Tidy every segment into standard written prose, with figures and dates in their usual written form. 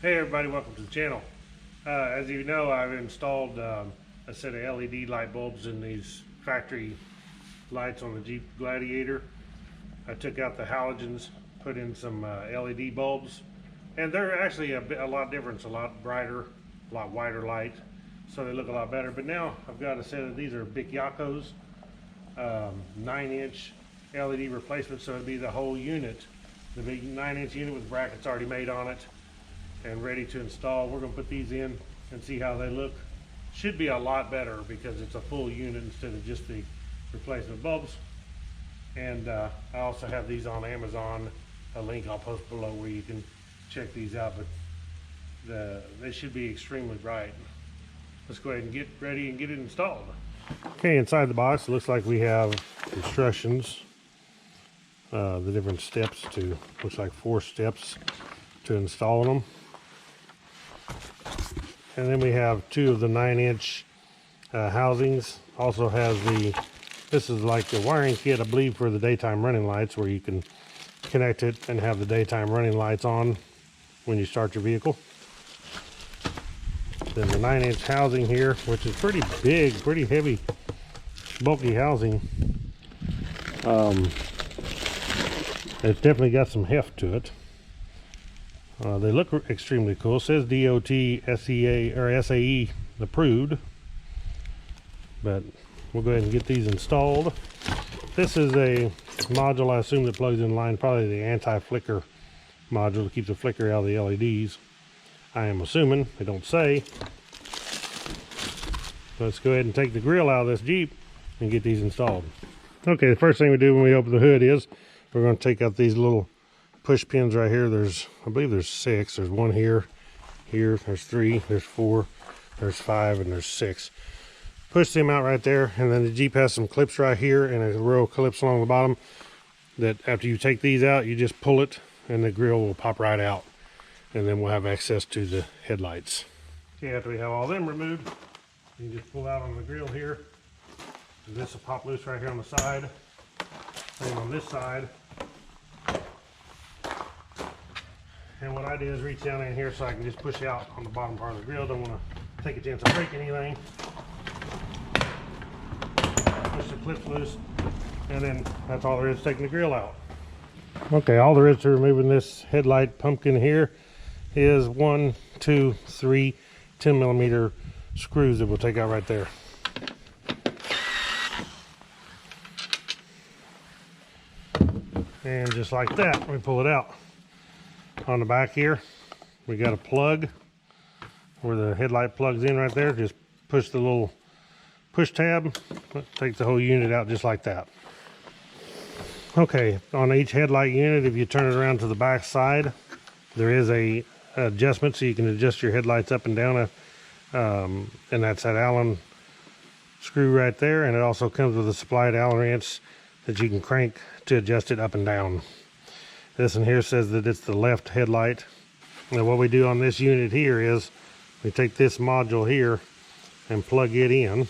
Hey everybody, welcome to the channel. As you know, I've installed a set of LED light bulbs in these factory lights on the Jeep Gladiator. I took out the halogens, put in some LED bulbs, and they're actually a lot different, a lot brighter, a lot wider light, so they look a lot better. But now I've got a set of these are Big Yakos, 9-inch LED replacement, so it'd be the whole unit, the big 9-inch unit with brackets already made on it and ready to install. We're going to put these in and see how they look. Should be a lot better because it's a full unit instead of just the replacement bulbs. And I also have these on Amazon, a link I'll post below where you can check these out, but they should be extremely bright. Let's go ahead and get ready and get it installed. Okay, inside the box it looks like we have instructions, the different steps to, looks like 4 steps to installing them. And then we have 2 of the 9-inch housings. Also has this is like the wiring kit, I believe, for the daytime running lights, where you can connect it and have the daytime running lights on when you start your vehicle. Then the 9-inch housing here, which is pretty big, pretty heavy, bulky housing. It's definitely got some heft to it. They look extremely cool. It says DOT SEA or SAE approved, but we'll go ahead and get these installed. This is a module, I assume, that plugs in line, probably the anti-flicker module to keep the flicker out of the LEDs. I am assuming, they don't say. Let's go ahead and take the grill out of this Jeep and get these installed. Okay, the first thing we do when we open the hood is we're going to take out these little push pins right here. I believe there's 6. There's 1 here, there's 3, there's 4, there's 5, and there's 6. Push them out right there, and then the Jeep has some clips right here and a row of clips along the bottom that after you take these out, you just pull it and the grill will pop right out, and then we'll have access to the headlights. Okay, after we have all them removed, you can just pull out on the grill here. And this will pop loose right here on the side. Same on this side. And what I do is reach down in here so I can just push out on the bottom part of the grill. Don't want to take a chance of breaking anything. Push the clips loose, and then that's all there is, taking the grill out. Okay, all there is to removing this headlight pumpkin here is 1, 2, 3 10mm screws that we'll take out right there. And just like that, we pull it out. On the back here, we got a plug where the headlight plugs in right there. Just push the little push tab, take the whole unit out just like that. Okay, on each headlight unit, if you turn it around to the back side, there is a adjustment so you can adjust your headlights up and down, and that's that Allen screw right there, and it also comes with a supplied Allen wrench that you can crank to adjust it up and down. This one here says that it's the left headlight. Now what we do on this unit here is we take this module here and plug it in.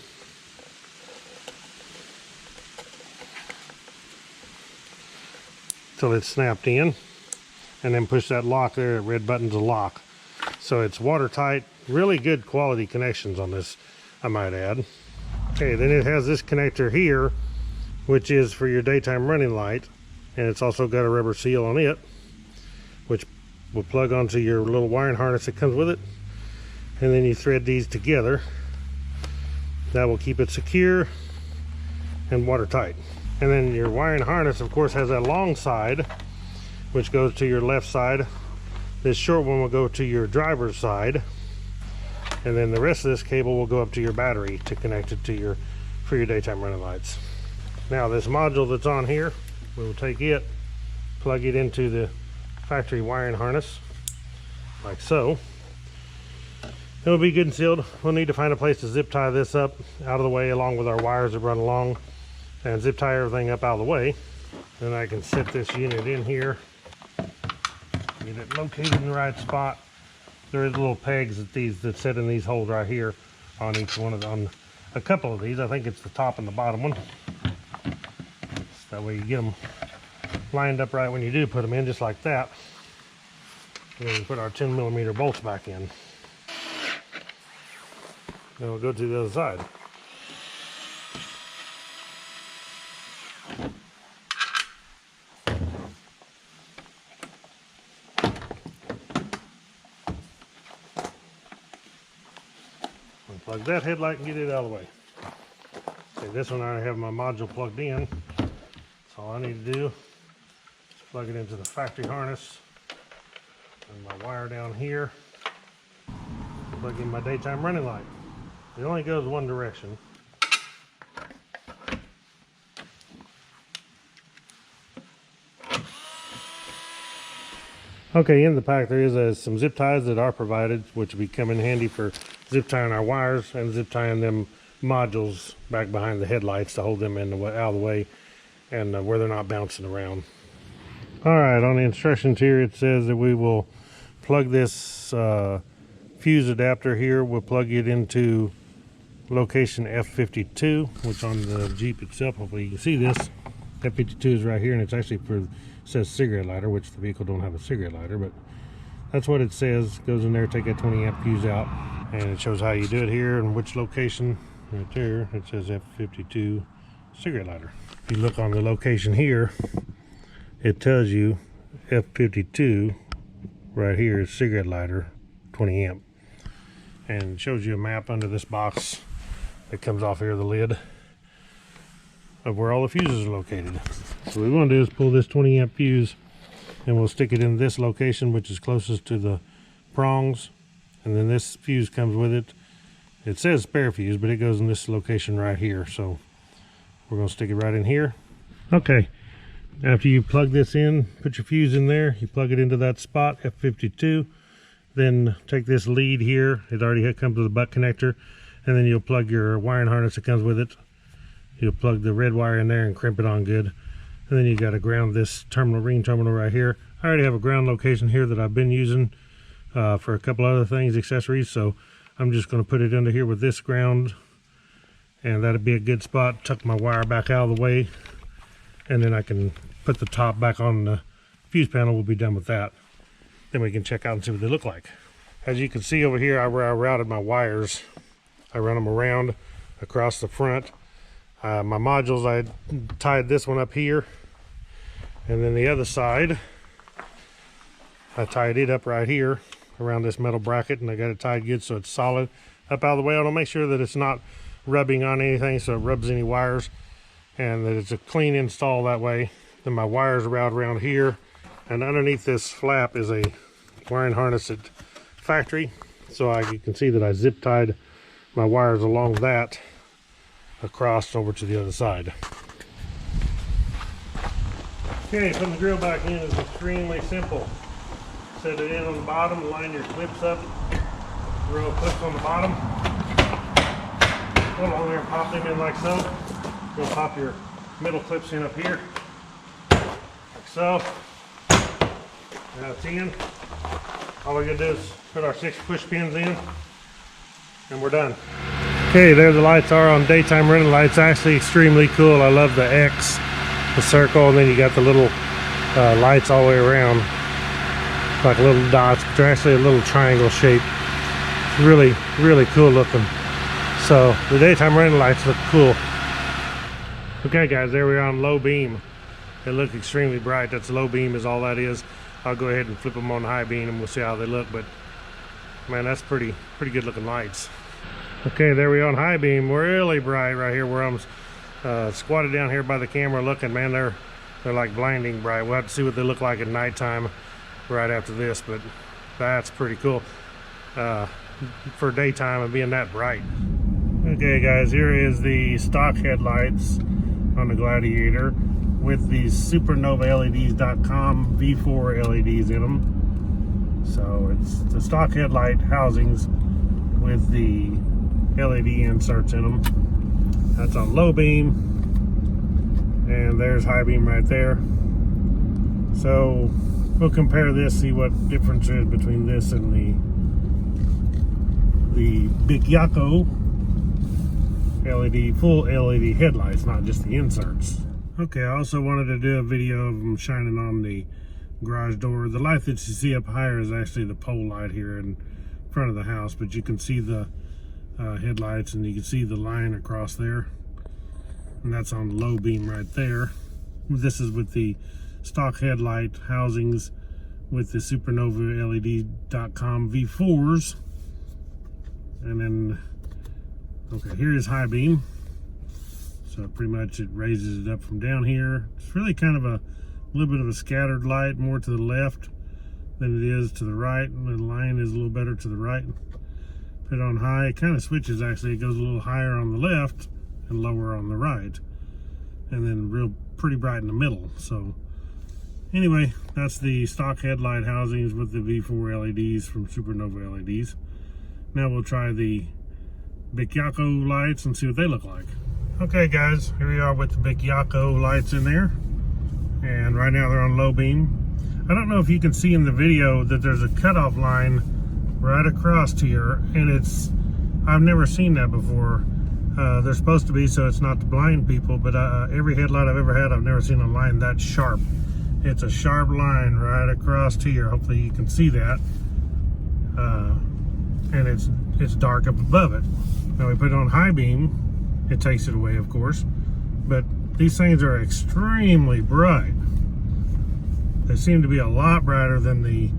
Till it's snapped in, and then push that lock there. That red button's a lock. So it's watertight, really good quality connections on this, I might add. Okay, then it has this connector here, which is for your daytime running light. And it's also got a rubber seal on it, which will plug onto your little wiring harness that comes with it. And then you thread these together. That will keep it secure and watertight. And then your wiring harness, of course, has that long side, which goes to your left side. This short one will go to your driver's side. And then the rest of this cable will go up to your battery to connect it to for your daytime running lights. Now this module that's on here, we will take it, plug it into the factory wiring harness, like so. It will be good and sealed. We'll need to find a place to zip tie this up out of the way, along with our wires that run along, and zip tie everything up out of the way. Then I can set this unit in here, get it located in the right spot. There is little pegs that sit in these holes right here on each one of them. On a couple of these, I think it's the top and the bottom one. That way you get them lined up right when you do put them in, just like that. And then we put our 10mm bolts back in. Then we'll go to the other side. Plug that headlight and get it out of the way. Okay, this one I already have my module plugged in. So all I need to do is plug it into the factory harness and my wire down here. Plug in my daytime running light. It only goes one direction. Okay, in the pack there is some zip ties that are provided, which will come in handy for zip tying our wires and zip tying them modules back behind the headlights to hold them out of the way and where they're not bouncing around. Alright, on the instructions here it says that we will plug this fuse adapter here. We'll plug it into location F52, which on the Jeep itself, hopefully you can see this. F52 is right here, and it's actually it says cigarette lighter, which the vehicle don't have a cigarette lighter, but that's what it says. Goes in there, take that 20 amp fuse out, and it shows how you do it here and which location. Right there it says F52 cigarette lighter. If you look on the location here, it tells you F52 right here is cigarette lighter 20 amp, and it shows you a map under this box that comes off here, the lid, of where all the fuses are located. So what we want to do is pull this 20 amp fuse and we'll stick it in this location, which is closest to the prongs, and then this fuse comes with it. It says spare fuse, but it goes in this location right here, so we're going to stick it right in here. Okay, after you plug this in, put your fuse in there, you plug it into that spot, F52, then take this lead here, it already comes with a butt connector, and then you'll plug your wiring harness that comes with it. You'll plug the red wire in there and crimp it on good, and then you got to ground this terminal, ring terminal right here. I already have a ground location here that I've been using for a couple other things, accessories, so I'm just going to put it under here with this ground, and that'll be a good spot. Tuck my wire back out of the way, and then I can put the top back on the fuse panel. We'll be done with that. Then we can check out and see what they look like. As you can see over here, I routed my wires. I run them around across the front. My modules, I tied this one up here, and then the other side I tied it up right here around this metal bracket, and I got it tied good so it's solid up out of the way. I want to make sure that it's not rubbing on anything so it rubs any wires, and that it's a clean install that way. Then my wires route around here, and underneath this flap is a wiring harness at factory, so you can see that I zip tied my wires along that across over to the other side. Okay, putting the grill back in is extremely simple. Set it in on the bottom, line your clips up, row of clips on the bottom, go along there and pop them in like so. You'll pop your middle clips in up here, like so. Now it's in. All we gotta do is put our 6 push pins in, and we're done. Okay, there the lights are on daytime running lights. Actually extremely cool. I love the X, the circle, and then you got the little lights all the way around, like little dots, but they're actually a little triangle shape. It's really, really cool looking. So the daytime running lights look cool. Okay guys, there we are on low beam. They look extremely bright. That's low beam is all that is. I'll go ahead and flip them on high beam and we'll see how they look, but man, that's pretty good looking lights. Okay, there we are on high beam. Really bright right here where I'm squatted down here by the camera looking. Man, they're like blinding bright. We'll have to see what they look like at nighttime right after this, but that's pretty cool for daytime and being that bright. Okay guys, here is the stock headlights on the Gladiator with these supernovaleds.com V4 LEDs in them. So it's the stock headlight housings with the LED inserts in them. That's on low beam, and there's high beam right there. So we'll compare this, see what difference is between this and the Big Yaco LED, full LED headlights, not just the inserts. Okay, I also wanted to do a video of them shining on the garage door. The light that you see up higher is actually the pole light here in front of the house, but you can see the headlights, and you can see the line across there, and that's on the low beam right there. This is with the stock headlight housings with the Supernova LED.com V4s. And then, okay, here is high beam. So pretty much it raises it up from down here. It's really kind of a little bit of a scattered light, more to the left than it is to the right. And the line is a little better to the right. Put it on high, it kind of switches actually. It goes a little higher on the left and lower on the right. And then real pretty bright in the middle. So anyway, that's the stock headlight housings with the V4 LEDs from Supernova LEDs. Now we'll try the Bicyaco lights and see what they look like. Okay guys, here we are with the Bicyaco lights in there. And right now they're on low beam. I don't know if you can see in the video that there's a cutoff line right across here, and I've never seen that before. They're supposed to be so it's not to blind people, but every headlight I've ever had, I've never seen a line that sharp. It's a sharp line right across here. Hopefully you can see that. And it's dark up above it. Now we put it on high beam, it takes it away of course, but these things are extremely bright. They seem to be a lot brighter than the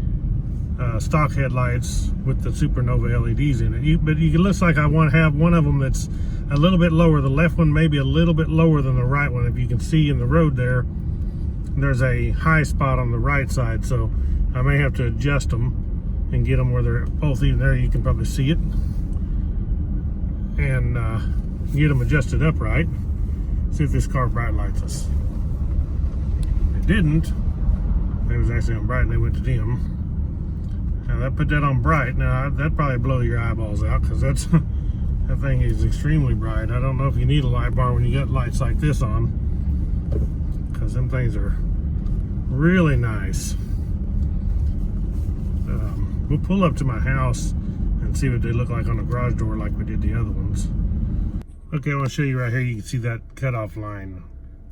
stock headlights with the Supernova LEDs in it. But it looks like I have one of them that's a little bit lower. The left one may be a little bit lower than the right one. If you can see in the road there's a high spot on the right side, so I may have to adjust them and get them where they're both even there. You can probably see it, and get them adjusted upright. See if this car bright lights us. It didn't. It was actually on bright and they went to dim. Now that put that on bright. Now that'd probably blow your eyeballs out, because that thing is extremely bright. I don't know if you need a light bar when you got lights like this on, because them things are really nice. We'll pull up to my house and see what they look like on the garage door like we did the other ones. Okay, I want to show you right here. You can see that cutoff line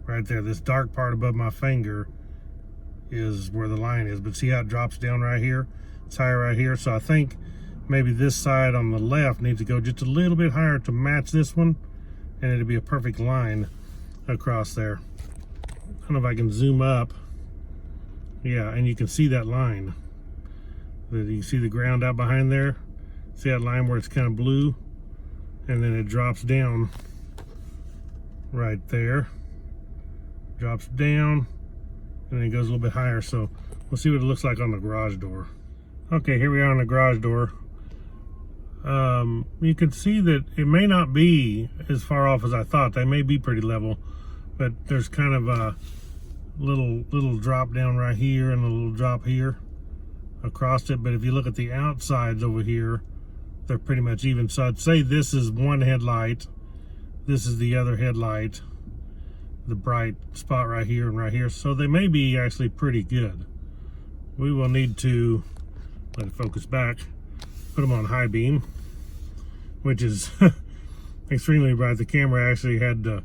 right there. This dark part above my finger is where the line is, but see how it drops down right here? It's higher right here. So I think maybe this side on the left needs to go just a little bit higher to match this one, and it'll be a perfect line across there. I don't know if I can zoom up. Yeah, and you can see that line. You see the ground out behind there? See that line where it's kind of blue? And then it drops down right there. Drops down, and then it goes a little bit higher. So we'll see what it looks like on the garage door. Okay, here we are on the garage door. You can see that it may not be as far off as I thought. They may be pretty level, but there's kind of a little drop down right here and a little drop here across it. But if you look at the outsides over here, they're pretty much even. So I'd say this is one headlight, this is the other headlight, the bright spot right here and right here. So they may be actually pretty good. We will need to let it focus back, put them on high beam, which is extremely bright. The camera actually had to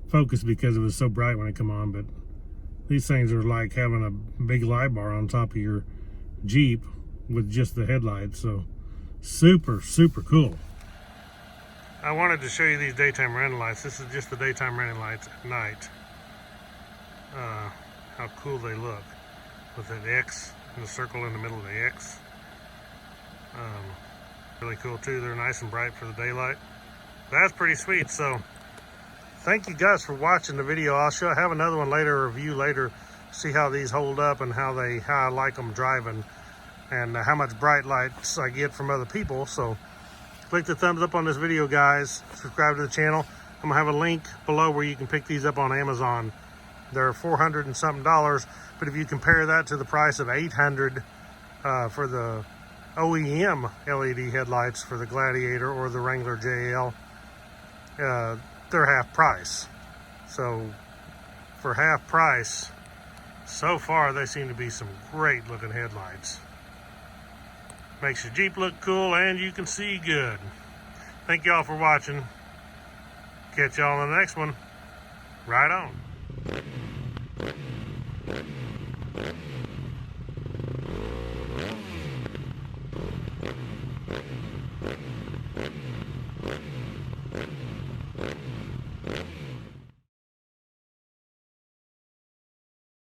focus because it was so bright when it come on. But these things are like having a big light bar on top of your Jeep with just the headlights. So super cool. I wanted to show you these daytime running lights. This is just the daytime running lights at night. How cool they look with that X and the circle in the middle of the X. Really cool too. They're nice and bright for the daylight. That's pretty sweet. So thank you guys for watching the video. I'll have another one later, a review later, see how these hold up and how I like them driving, and how much bright lights I get from other people. So click the thumbs up on this video, guys. Subscribe to the channel. I'm gonna have a link below where you can pick these up on Amazon. They're $400 and something, but if you compare that to the price of $800 for the OEM LED headlights for the Gladiator or the Wrangler JL, they're half price. So for half price, so far they seem to be some great looking headlights. Makes your Jeep look cool and you can see good. Thank y'all for watching. Catch y'all on the next one. Right on.